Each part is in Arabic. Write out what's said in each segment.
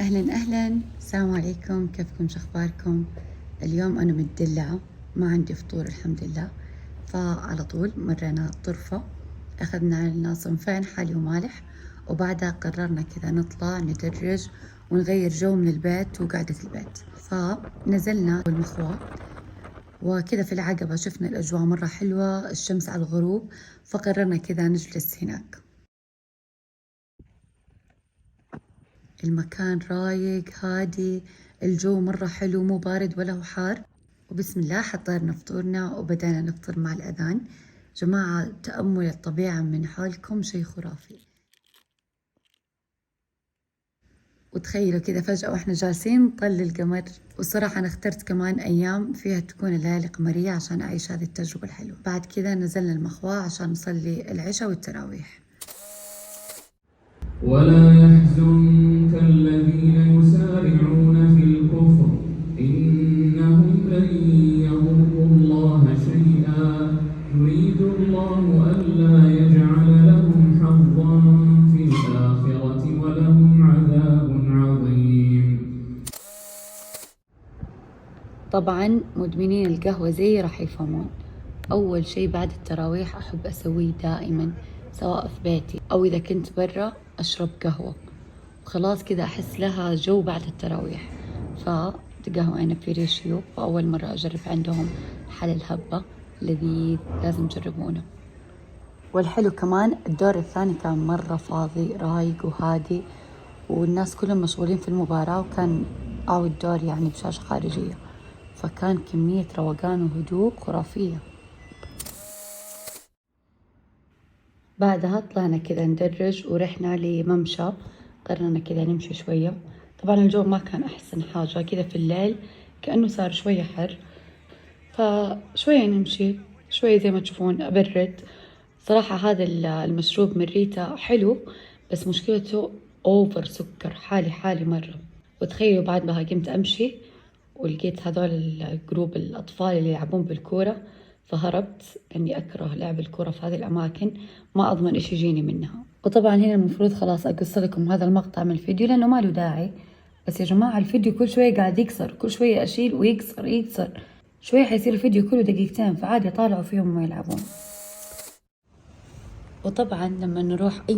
أهلا أهلا، السلام عليكم، كيفكم شخباركم؟ اليوم أنا متدلعة، ما عندي فطور الحمد لله. فعلى طول مرينا طرفة، أخذنا لنا صنفين حلي ومالح، وبعدها قررنا كذا نطلع ندرج ونغير جو من البيت وقعدة البيت. فنزلنا المخوى وكذا في العقبة، شفنا الأجواء مرة حلوة، الشمس على الغروب، فقررنا كذا نجلس هناك. المكان رايق هادي، الجو مرة حلو، مو بارد ولا هو حار. وبسم الله حضرنا فطورنا وبدأنا نفطر مع الأذان. جماعة، تأمل الطبيعة من حولكم شيء خرافي. وتخيلوا كذا فجأة وإحنا جالسين طل القمر. وصراحة أنا اخترت كمان أيام فيها تكون الليالي قمرية عشان أعيش هذه التجربة الحلوة. بعد كذا نزلنا المخواة عشان نصلي العشاء والتراويح. ولا يحزنك الذين يسارعون في الكفر إنهم لن يضروا الله شيئا يريد الله ألا يجعل لهم حظا في الآخرة ولهم عذاب عظيم. طبعا مدمنين القهوة زي راح يفهمون. أول شي بعد التراويح أحب أسويه دائما، سواء في بيتي أو إذا كنت برا، أشرب قهوة وخلاص كذا أحس لها جو بعد التراويح. فقهوة عنب في ريشيو، وأول مرة أجرب عندهم حل الهبة، لذيذ، لازم تجربونه. والحلو كمان الدور الثاني كان مرة فاضي رايق وهادي، والناس كلهم مشغولين في المباراة، وكان أو الدور يعني بشاشة خارجية، فكان كمية روقان وهدوء خرافية. بعدها طلعنا كذا ندرج ورحنا لممشى، قررنا كذا نمشي شوية. طبعا الجو ما كان أحسن حاجة كذا في الليل، كأنه صار شوية حر، فشوية نمشي شوية زي ما تشوفون أبرد. صراحة هذا المشروب من ريتا حلو، بس مشكلته أوفر سكر، حالي حالي مرة. وتخيلوا بعد ما قمت أمشي ولقيت هذول الجروب الأطفال اللي يلعبون بالكورة، فهربت إني أكره لعب الكورة في هذه الأماكن، ما أضمن إيش يجيني منها. وطبعا هنا المفروض خلاص أقص لكم هذا المقطع من الفيديو لأنه ما له داعي، بس يا جماعة الفيديو كل شوية قاعد يقصر، كل شوية أشيل ويقصر يقصر، شوية حيصير الفيديو كله دقيقتين، فعادي طالعوا فيهم ويلعبون. وطبعا لما نروح أي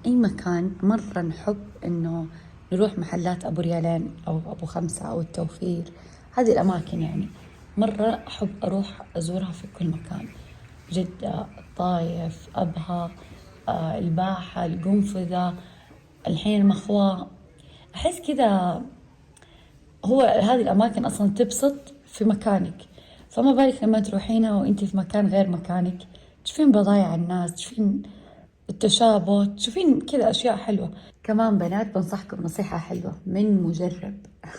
مكان مرة نحب إنه نروح محلات أبو ريالين أو أبو خمسة أو التوفير، هذه الأماكن يعني مرة أحب أروح أزورها في كل مكان. جدة، الطايف، أبها، الباحة، القنفذة، الحين المخواة، أحس كذا. هو هذه الأماكن أصلا تبسط في مكانك، فما بالك لما تروحينها وإنتي في مكان غير مكانك، تشوفين بضايع الناس، تشوفين التشابه، تشوفين كذا أشياء حلوة. كمان بنات بنصحكم نصيحة حلوة من مجرب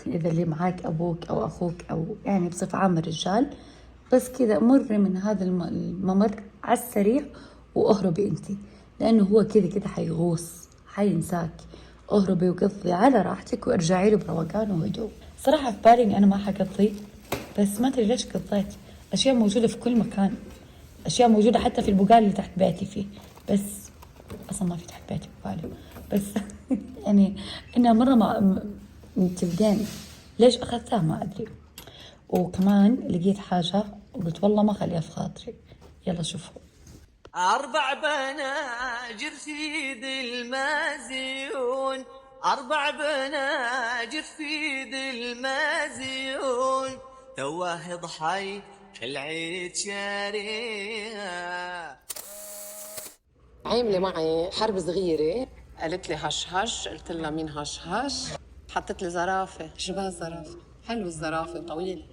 إذا اللي معاك أبوك أو أخوك أو يعني بصفة عامة رجال، بس كذا مري من هذا الممر على السريع وأهربي أنتي، لأنه هو كذا حيغوص، حينساك. اهربي وقضي على راحتك وارجعي له بروقان وهدوء. صراحة في بالي إني أنا ما حقضي، بس ما أدري ليش قضيت. أشياء موجودة في كل مكان، أشياء موجودة حتى في البقال اللي تحت بيتي فيه، بس أصلا ما في تحت بيتي بقاله، بس يعني إنها مرة ما تبدين ليش أخذتها ما أدري. وكمان لقيت حاجة وقلت والله ما خليها في خاطري، يلا شوفوا. 4 بناجر في ذي المازيون، 4 بناجر في ذي المازيون، تواه ضحي كل عيد شاريها. عاملة معي حرب صغيرة، قالت لي هش هش، قلت لها مين هش هش؟ حطت لي زرافة. شو بها الزرافة؟ حلو الزرافة طويلة،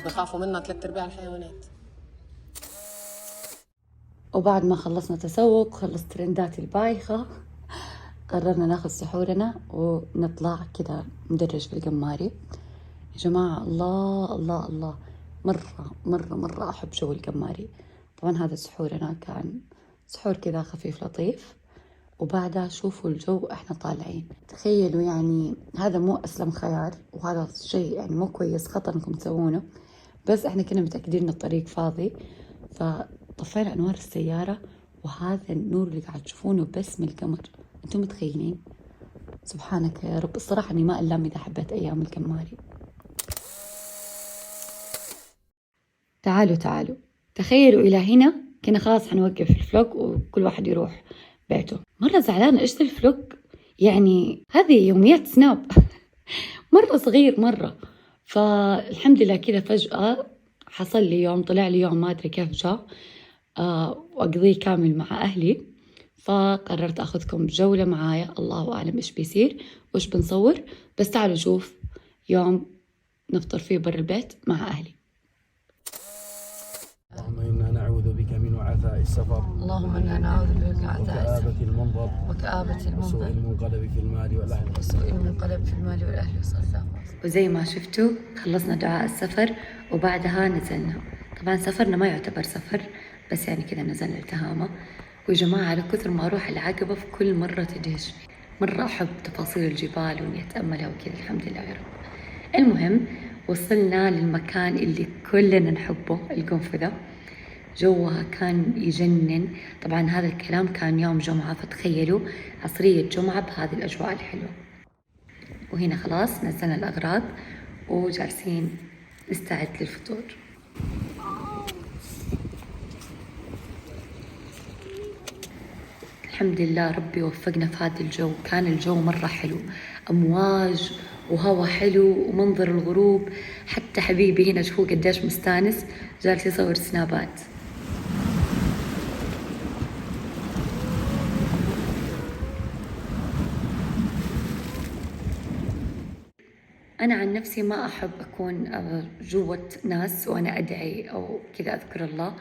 بخافوا منها 3/4 الحيوانات. وبعد ما خلصنا تسوق وخلصت ترندات البايخة، قررنا ناخذ سحورنا ونطلع كذا ندرج في القماري. يا جماعة الله الله الله، مرة أحب جو القماري. طبعا هذا سحورنا كان سحور كذا خفيف لطيف، وبعدها شوفوا الجو احنا طالعين. تخيلوا يعني هذا مو أسلم خيار، وهذا شيء يعني مو كويس، خطر انكم تسوونه، بس احنا كنا متأكدين ان الطريق فاضي، فطفينا انوار السيارة، وهذا النور اللي قاعد تشوفونه بس من القمر. انتم متخيلين؟ سبحانك يا رب. الصراحة أني ما ألام إذا حبيت أيام الكمالي. تعالوا تخيلوا إلى هنا كنا خلاص حنوقف الفلوج وكل واحد يروح بيته. مرة زعلانة، إيش الفلوج يعني؟ هذه يوميات سناب مرة صغير مرة. فالحمد لله كذا فجأة حصل لي يوم، طلع لي يوم ما أدري كيف جاء وأقضيه كامل مع أهلي. فقررت أخذكم جولة معايا، الله أعلم إيش بيصير وإيش بنصور، بس تعالوا نشوف يوم نفطر فيه برا البيت مع أهلي. اللهم إنا نعوذ بك من وعثاء السفر. اللهم إنا نعوذ بك من وكآبة المنظر. وسوء المنقلب في المال والأهل. صلى الله عليه وسلم. وزي ما شفتوا خلصنا دعاء السفر وبعدها نزلنا. طبعا سفرنا ما يعتبر سفر، بس يعني كذا نزلنا التهامة. ويا جماعة على كثر ما أروح العقبة في كل مرة تدهشني، مرة أحب تفاصيل الجبال وإني أتأملها وكذا. الحمد لله يا رب. المهم وصلنا للمكان اللي كلنا نحبه، القنفذة. جوها كان يجنن. طبعا هذا الكلام كان يوم جمعة، فتخيلوا عصرية جمعة بهذه الأجواء الحلوة. وهنا خلاص نزلنا الأغراض وجالسين نستعد للفطور. الحمد لله ربي وفقنا في هذا الجو. كان الجو مرة حلو، أمواج وهوا حلو ومنظر الغروب. حتى حبيبي هنا شوفوا قديش مستانس، جالس يصور سنابات. أنا عن نفسي ما أحب أكون جوة ناس وأنا أدعي أو كذا أذكر الله،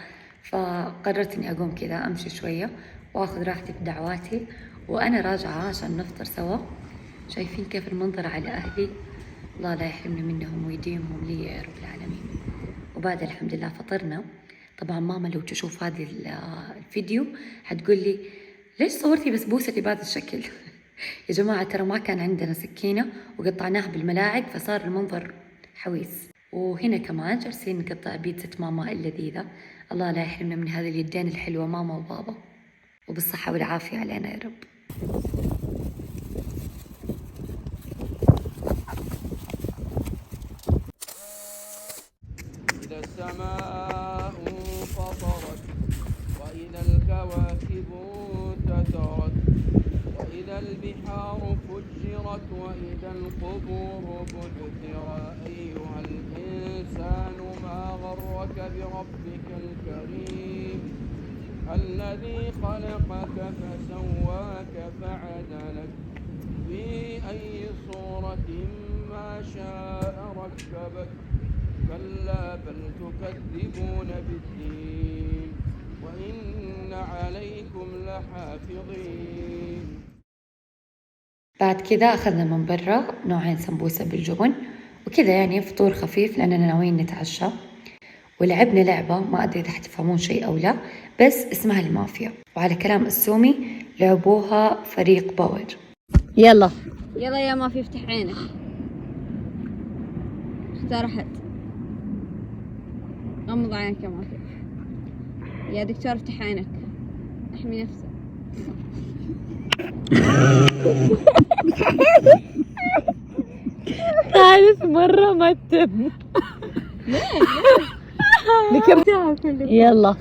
فقررت إني أقوم كذا أمشي شوية وأخذ راحتي في دعواتي وأنا راجعة عشان نفطر سوا. شايفين كيف المنظر على أهلي؟ الله لا يحرمنا منهم ويديمهم لي يا رب العالمين. وبعد الحمد لله فطرنا. طبعا ماما لو تشوف هذا الفيديو حتقول لي ليش صورتي بسبوسة بهذا الشكل؟ يا جماعة ترى ما كان عندنا سكينة وقطعناها بالملاعق، فصار المنظر حويس. وهنا كمان جالسين نقطع بيتزا ماما اللذيذة. الله لا يحرمنا من هذه اليدين الحلوة ماما وبابا، وبالصحة والعافية علينا يا رب. إذا السماء انفطرت وإذا الكواكب انتثرت وإذا البحار فجرت وإذا القبور بعثرت. أيها الإنسان ما غرك بربك الكريم الذي خلقك فسواك فعدلك في أي صورة ما شاء ركبك. كلا بل تكذبون بالدين وإن عليكم لحافظين. بعد كذا أخذنا من برا نوعين سمبوسة بالجبن وكذا، يعني فطور خفيف لأننا ناويين نتعشى. ولعبنا لعبة ما أدري إذا حتفهمون شيء أو لا، بس اسمها المافيا، وعلى كلام السومي لعبوها فريق باور. يلا يا مافيا افتح عينك، اختار أحد. غمض عينك يا مافيا. يا دكتور افتح عينك، احمي نفسك. ثالث مرة ما تتم. يلا.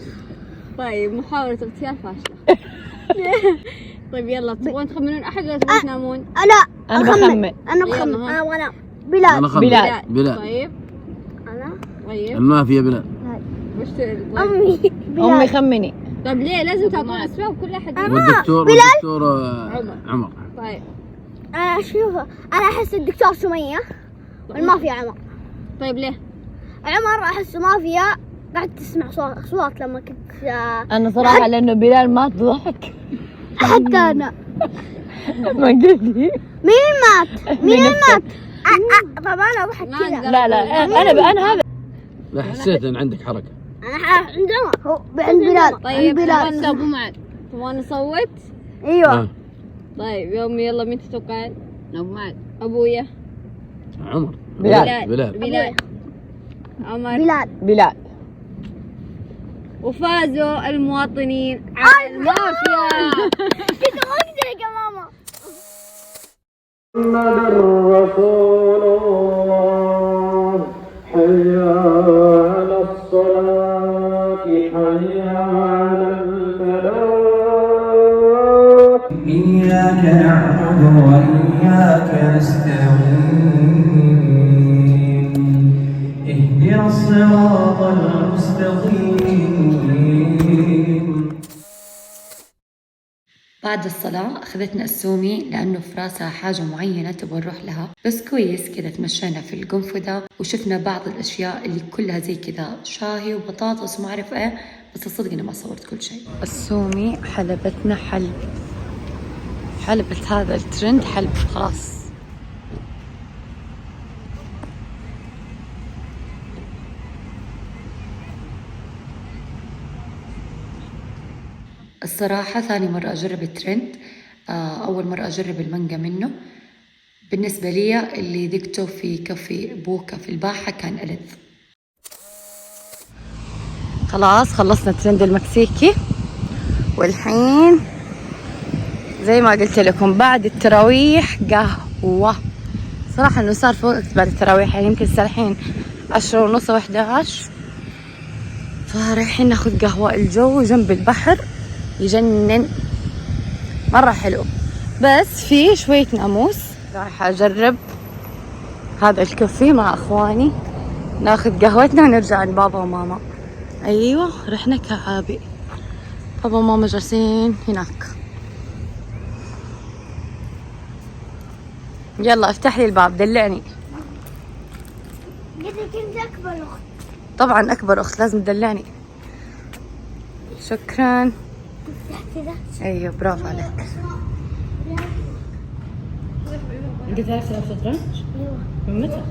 طيب محاولة اغتيال فاشلة. طيب يلا تبغون تخمنون أحد ولا تبغون تنامون؟ أنا بخمن. أنا بلال. طيب أنا. طيب المافيا بلال. وش أمي خمني. طيب ليه لازم تعطون أسباب كل أحد؟ والدكتور عمر. طيب أنا أشوف، أنا أحس الدكتور سمية والمافيا عمر. طيب ليه؟ عمر أحس مافيا قاعد تسمع أصوات لما كنت أنا صراحة لأنه بلال مات ضحك. حتى أنا. ما قلتي مين مات؟ طب أنا أضحك كذا. لا أنا هذا. لا حسيت إن عندك حركة. أنا عند عمر، هو عند بلال. طيب تبغون نصوت؟ أيوة. طيب يلا مين تتوقعين؟ أبو معد. أبويا. عمر. بلال. عمر. بلال. وفازوا المواطنين على المافيا. محمد رسول الله حي على الصلاة حي على الفلاح إياك نعبد وإياك نستعين اهدنا الصراط المستقيم. بعد الصلاة أخذتنا السومي لأنه في راسها حاجة معينة تبغى نروح لها، بس كويس كذا تمشينا في القنفذة وشفنا بعض الأشياء اللي كلها زي كذا شاهي وبطاطس وما أعرف إيه، بس الصدق أنا ما صورت كل شيء. السومي حلبتنا حلب، حلبت هذا الترند حلب خلاص. الصراحة ثاني مرة أجرب الترند، أول مرة أجرب المانجا منه. بالنسبة لي اللي ذقته في كافي بوكا في الباحة كان ألذ. خلاص خلصنا الترند المكسيكي، والحين زي ما قلت لكم بعد التراويح قهوة. صراحة إنه صار في وقت بعد التراويح، يعني يمكن الساعة الحين 10:30 أو 11، فرايحين ناخذ قهوة. الجو جنب البحر يجنن مرة حلو، بس في شوية ناموس. رايحة أجرب هذا الكافيه مع أخواني، ناخذ قهوتنا ونرجع عند بابا وماما. أيوة رحنا كعابي، بابا وماما جالسين هناك. يلا افتح لي الباب دلعني. قلت كنت أكبر أخت. طبعا أكبر أخت لازم تدلعني. شكرا. ايوه برافو عليك. انت تعرف تلعب شطرنج؟ ايوه. من متى؟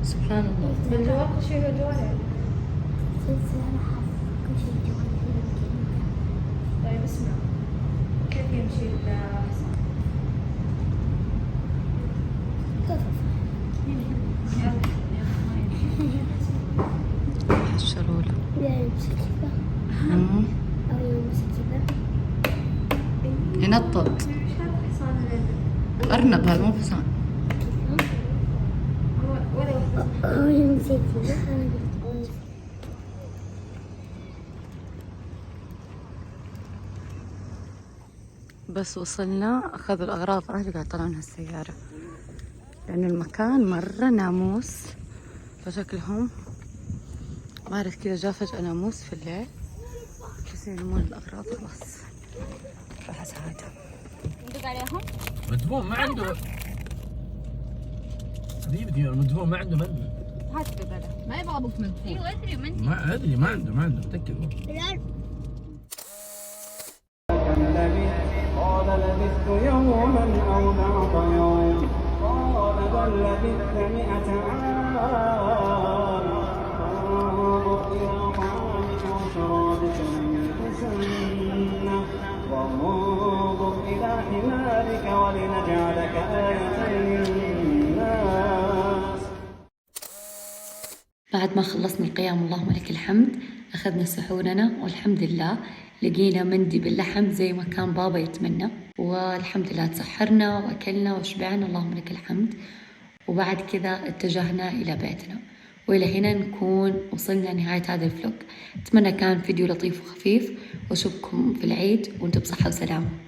سبحان الله. من جوال كل شيء جوالي. طيب اسمع، كيف يمشي الحصان؟ حشروا له. ينطط. أرنب هذا مو حصان. بس وصلنا أخذوا الأغراض، أهلي قاعد يطلعونها السيارة لأن المكان مرة ناموس، فشكلهم ما أعرف كذا جاء فجأة ناموس في الليل بس يلمون الأغراض خلاص. راح أساعدهم. ندق عليهم؟ مدفون ما عنده حبيبتي، المدفون ما عنده مندل. هات بدله، ما يبغى ابوك مندل. ايوه ادري مندل. ما ادري ما عنده متأكد. قال لبثت يوما أو بعض يوم قال بل لبثت 100 عام فانظر إلى طعامك وشرابك لم يتسنه وانظر إلى حمارك ولنجعلك آية للناس. بعد ما خلصنا القيام اللهم لك الحمد، أخذنا سحورنا والحمد لله لقينا مندي باللحم زي ما كان بابا يتمنى، والحمد لله تسحرنا وأكلنا وشبعنا اللهم لك الحمد. وبعد كذا اتجهنا إلى بيتنا، وإلى هنا نكون وصلنا نهاية هذا الفلوج. أتمنى كان فيديو لطيف وخفيف، وأشوفكم في العيد وأنتم بصحة وسلامة.